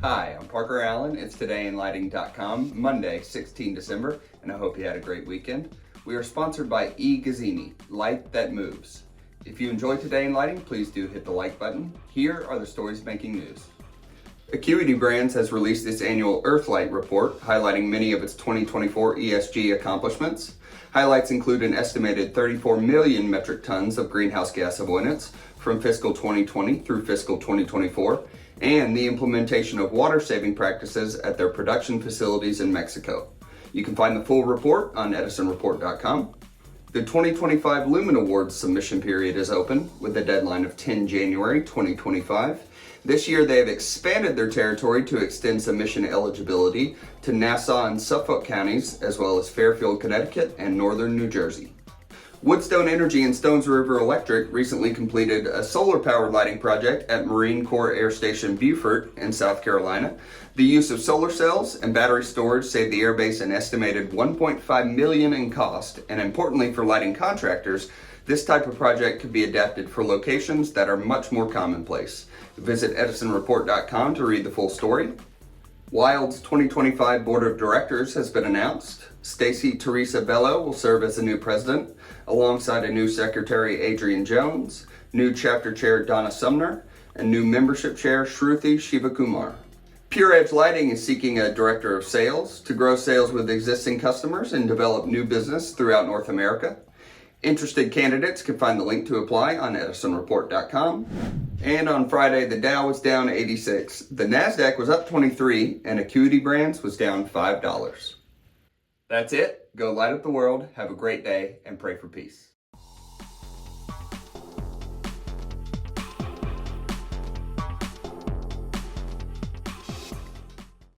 Hi, I'm Parker Allen. It's todayinlighting.com, Monday, 16 December, and I hope you had a great weekend. We are sponsored by eGazzini, light that moves. If you enjoy Today in Lighting, please do hit the like button. Here are the stories making news. Acuity Brands has released its annual EarthLIGHT report, highlighting many of its 2024 ESG accomplishments. Highlights include an estimated 34 million metric tons of greenhouse gas avoidance from fiscal 2020 through fiscal 2024, and the implementation of water-saving practices at their production facilities in Mexico. You can find the full report on edisonreport.com. The 2025 Lumen Awards submission period is open with a deadline of 10 January 2025. This year they have expanded their territory to extend submission eligibility to Nassau and Suffolk counties, as well as Fairfield, Connecticut, and northern New Jersey. Woodstone Energy and Stones River Electric recently completed a solar-powered lighting project at Marine Corps Air Station Beaufort in South Carolina. The use of solar cells and battery storage saved the airbase an estimated $1.5 million in cost, and importantly for lighting contractors, this type of project could be adapted for locations that are much more commonplace. Visit edisonreport.com to read the full story. Wild's 2025 Board of Directors has been announced. Stacy Teresa Bello will serve as the new president, alongside a new secretary, Adrian Jones, new chapter chair, Donna Sumner, and new membership chair, Shruti Shivakumar. Pure Edge Lighting is seeking a director of sales to grow sales with existing customers and develop new business throughout North America. Interested candidates can find the link to apply on edisonreport.com. And on Friday, the Dow was down 86. The NASDAQ was up 23, and Acuity Brands was down $5. That's it. Go light up the world, have a great day, and pray for peace.